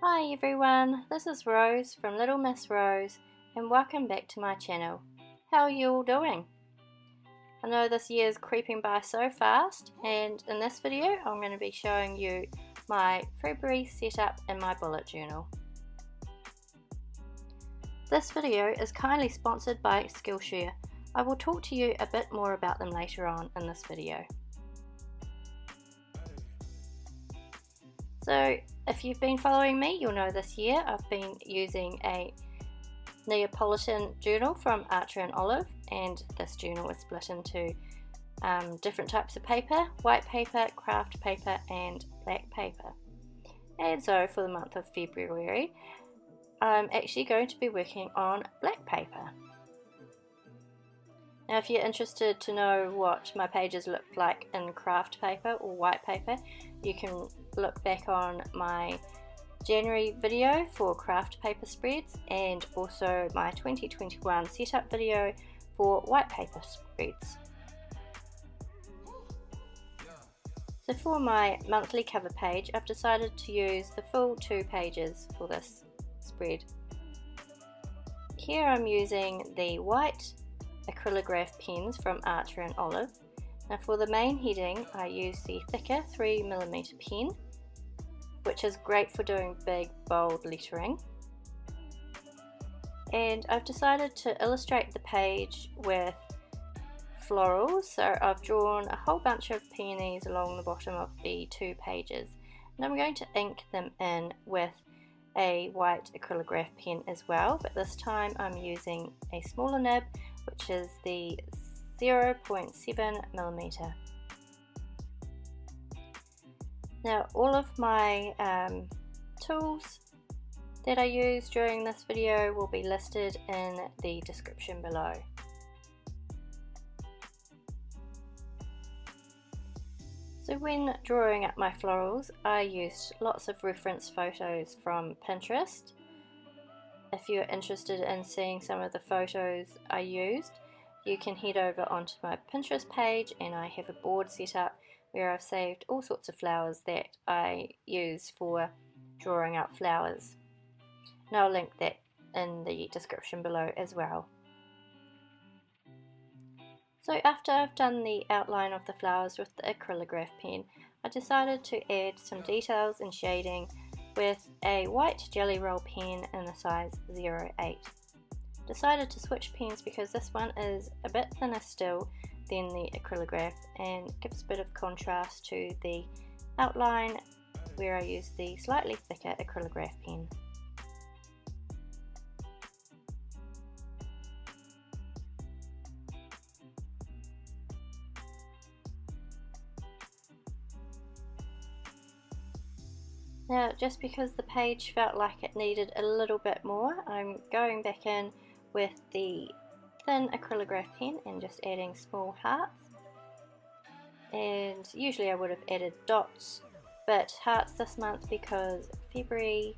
Hi everyone, this is Rose from Little Miss Rose and welcome back to my channel. How are you all doing? I know this year is creeping by so fast, and in this video I'm going to be showing you my February setup in my bullet journal. This video is kindly sponsored by Skillshare. I will talk to you a bit more about them later on in this video. So if you've been following me, you'll know this year I've been using a Neapolitan journal from Archer & Olive, and this journal is split into different types of paper: white paper, craft paper and black paper. And so for the month of February I'm actually going to be working on black paper. Now if you're interested to know what my pages look like in craft paper or white paper, you can look back on my January video for craft paper spreads and also my 2021 setup video for white paper spreads. So for my monthly cover page, I've decided to use the full 2 pages for this spread. Here I'm using the white acrylograph pens from Archer & Olive. Now for the main heading I use the thicker 3mm pen, which is great for doing big bold lettering. And I've decided to illustrate the page with florals, so I've drawn a whole bunch of peonies along the bottom of the 2 pages, and I'm going to ink them in with a white acrylograph pen as well, but this time I'm using a smaller nib, which is the 0.7mm. Now all of my tools that I use during this video will be listed in the description below. So when drawing up my florals, I used lots of reference photos from Pinterest. If you're interested in seeing some of the photos I used, you can head over onto my Pinterest page, and I have a board set up where I've saved all sorts of flowers that I use for drawing up flowers. And I'll link that in the description below as well. So after I've done the outline of the flowers with the acrylograph pen, I decided to add some details and shading with a white jelly roll pen in the size 08. Decided to switch pens because this one is a bit thinner still than the acrylograph and gives a bit of contrast to the outline where I use the slightly thicker acrylograph pen. Now just because the page felt like it needed a little bit more, I'm going back in with the thin acrylograph pen and just adding small hearts. And usually I would have added dots, but hearts this month because February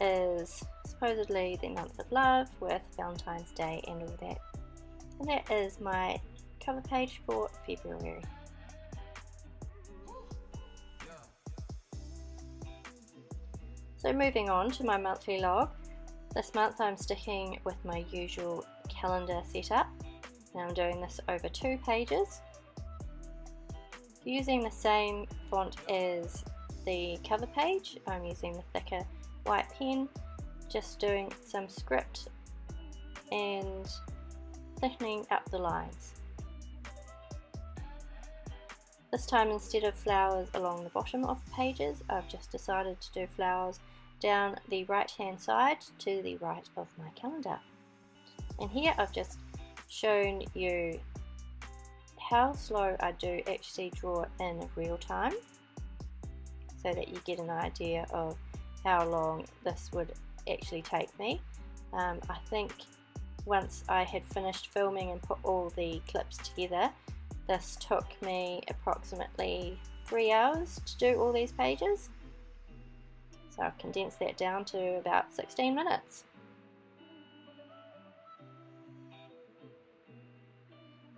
is supposedly the month of love with Valentine's Day and all that. And that is my cover page for February. So moving on to my monthly log, this month I'm sticking with my usual calendar setup. Now I'm doing this over 2 pages. Using the same font as the cover page, I'm using the thicker white pen, just doing some script and thickening up the lines. This time, instead of flowers along the bottom of the pages, I've just decided to do flowers down the right hand side to the right of my calendar. And here I've just shown you how slow I do actually draw in real time, so that you get an idea of how long this would actually take me. I think once I had finished filming and put all the clips together, this took me approximately 3 hours to do all these pages. So I've condensed that down to about 16 minutes.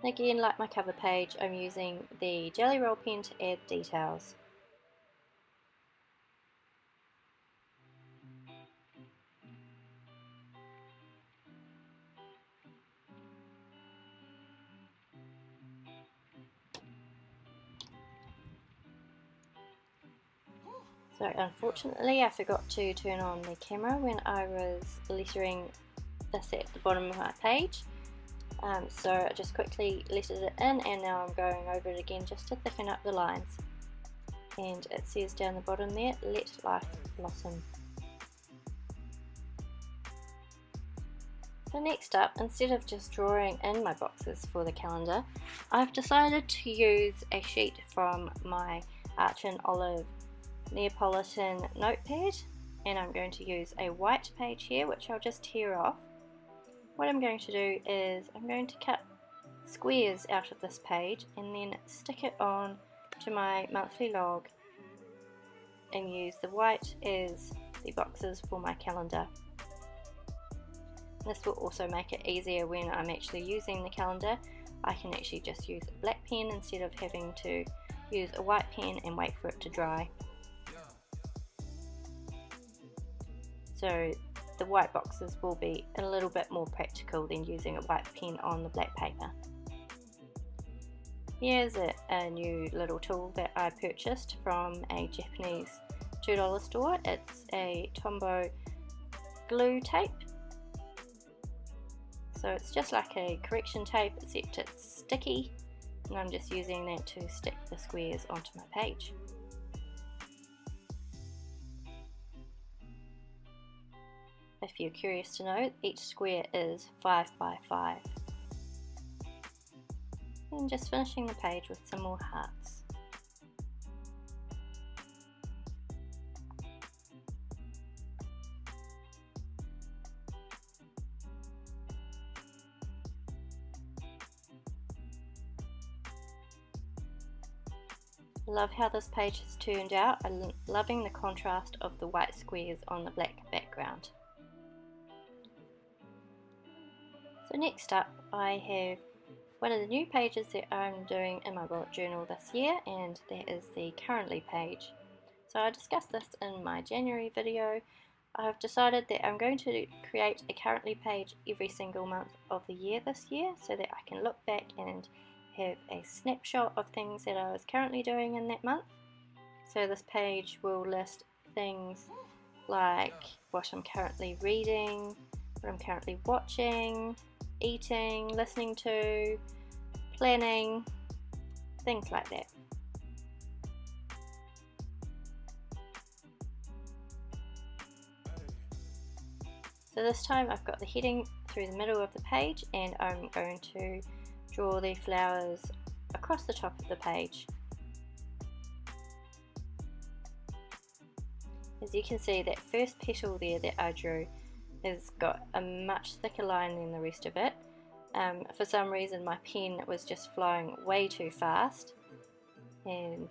Again, like my cover page, I'm using the jelly roll pen to add details. So unfortunately I forgot to turn on the camera when I was lettering this at the bottom of my page. So I just quickly lettered it in, and now I'm going over it again just to thicken up the lines. And it says down the bottom there, let life blossom. So next up, instead of just drawing in my boxes for the calendar, I've decided to use a sheet from my Arch and Olive Neapolitan notepad, and I'm going to use a white page here, which I'll just tear off. What I'm going to do is I'm going to cut squares out of this page and then stick it on to my monthly log and use the white as the boxes for my calendar. This will also make it easier when I'm actually using the calendar. I can actually just use a black pen instead of having to use a white pen and wait for it to dry. So the white boxes will be a little bit more practical than using a white pen on the black paper. Here's a new little tool that I purchased from a Japanese $2 store. It's a Tombow glue tape. So it's just like a correction tape, except it's sticky, and I'm just using that to stick the squares onto my page. If you're curious to know, each square is 5 by 5. And just finishing the page with some more hearts. Love how this page has turned out. I'm loving the contrast of the white squares on the black background. So next up I have one of the new pages that I'm doing in my bullet journal this year, and that is the currently page. So I discussed this in my January video. I've decided that I'm going to create a currently page every single month of the year this year, so that I can look back and have a snapshot of things that I was currently doing in that month. So this page will list things like what I'm currently reading, what I'm currently watching, eating, listening to, planning, things like that. So this time I've got the heading through the middle of the page, and I'm going to draw the flowers across the top of the page. As you can see, that first petal there that I drew has got a much thicker line than the rest of it. For some reason my pen was just flowing way too fast, and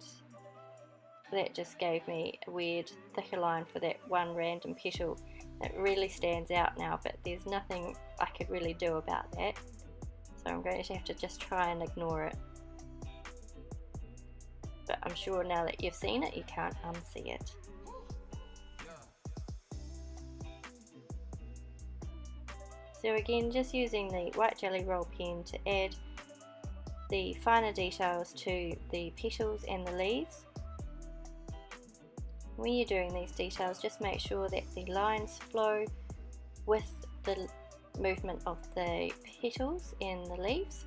that just gave me a weird thicker line for that one random petal. It really stands out now, but there's nothing I could really do about that. So I'm going to have to just try and ignore it. But I'm sure now that you've seen it, you can't unsee it. So again, just using the white jelly roll pen to add the finer details to the petals and the leaves. When you're doing these details, just make sure that the lines flow with the movement of the petals and the leaves.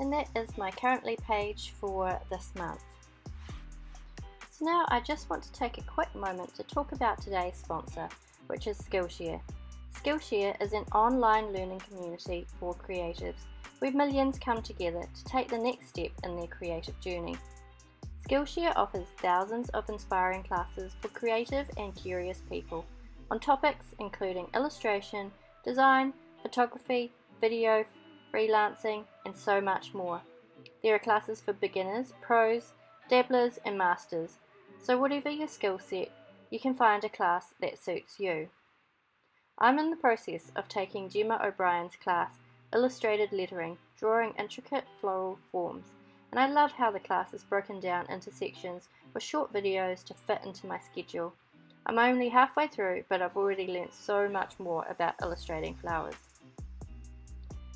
And that is my currently page for this month. So now I just want to take a quick moment to talk about today's sponsor, which is Skillshare. Skillshare is an online learning community for creatives where millions come together to take the next step in their creative journey. Skillshare offers thousands of inspiring classes for creative and curious people on topics including illustration, design, photography, video, freelancing, and so much more. There are classes for beginners, pros, dabblers, and masters, so whatever your skill set, you can find a class that suits you. I'm in the process of taking Gemma O'Brien's class, Illustrated Lettering, Drawing Intricate Floral Forms, and I love how the class is broken down into sections with short videos to fit into my schedule. I'm only halfway through, but I've already learnt so much more about illustrating flowers.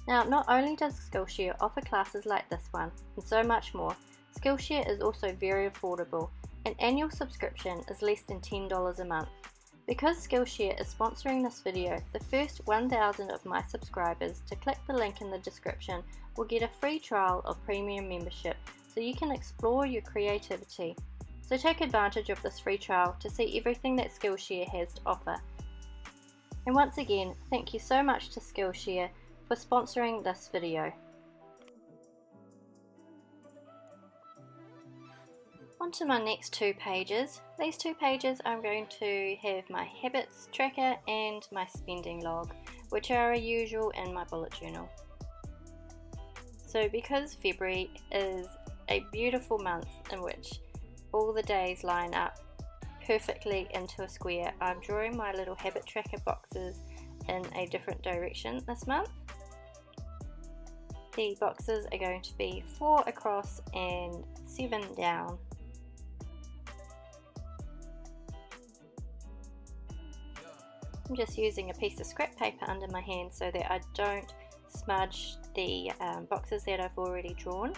Now, not only does Skillshare offer classes like this one and so much more, Skillshare is also very affordable. An annual subscription is less than $10 a month. Because Skillshare is sponsoring this video, the first 1,000 of my subscribers to click the link in the description will get a free trial of premium membership so you can explore your creativity. So take advantage of this free trial to see everything that Skillshare has to offer. And once again, thank you so much to Skillshare for sponsoring this video. On to my next two pages. These two pages I'm going to have my habits tracker and my spending log, which are usual in my bullet journal. So because February is a beautiful month in which all the days line up perfectly into a square, I'm drawing my little habit tracker boxes in a different direction this month. The boxes are going to be 4 across and 7 down. I'm just using a piece of scrap paper under my hand so that I don't smudge the boxes that I've already drawn.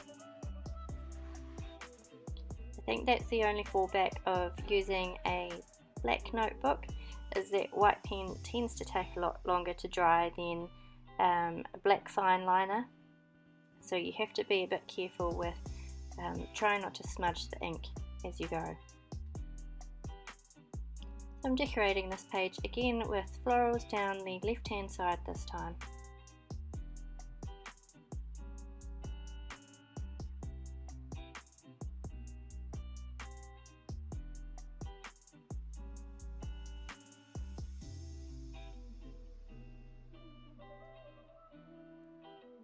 I think that's the only fallback of using a black notebook, is that white pen tends to take a lot longer to dry than a black fine liner, so you have to be a bit careful with trying not to smudge the ink as you go. I'm decorating this page again with florals down the left hand side this time.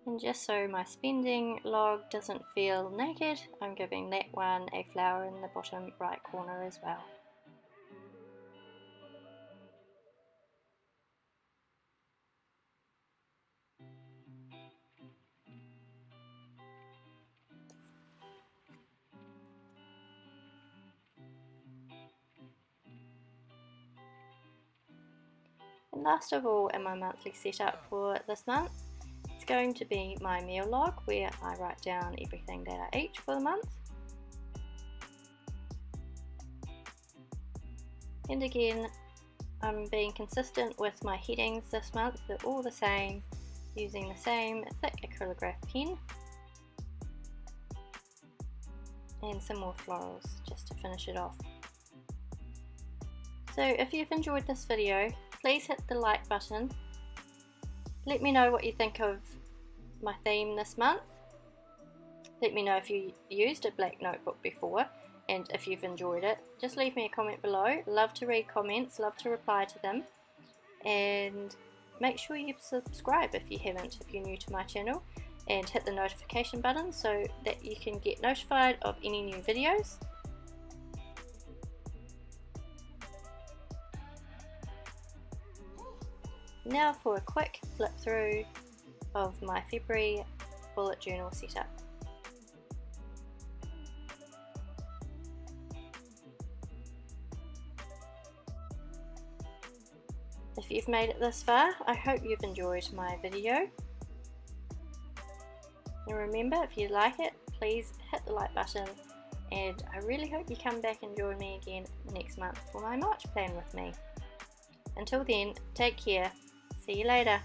And just so my spending log doesn't feel naked, I'm giving that one a flower in the bottom right corner as well. And last of all, in my monthly setup for this month, it's going to be my meal log, where I write down everything that I eat for the month. And again, I'm being consistent with my headings this month. They're all the same, using the same thick acrylograph pen. And some more florals just to finish it off. So if you've enjoyed this video, please hit the like button. Let me know what you think of my theme this month. Let me know if you used a black notebook before and if you've enjoyed it. Just leave me a comment below. Love to read comments, love to reply to them. And make sure you subscribe if you haven't, if you're new to my channel, and hit the notification button so that you can get notified of any new videos. Now for a quick flip through of my February bullet journal setup. If you've made it this far, I hope you've enjoyed my video. And remember, if you like it, please hit the like button, and I really hope you come back and join me again next month for my March plan with me. Until then, take care. See you later.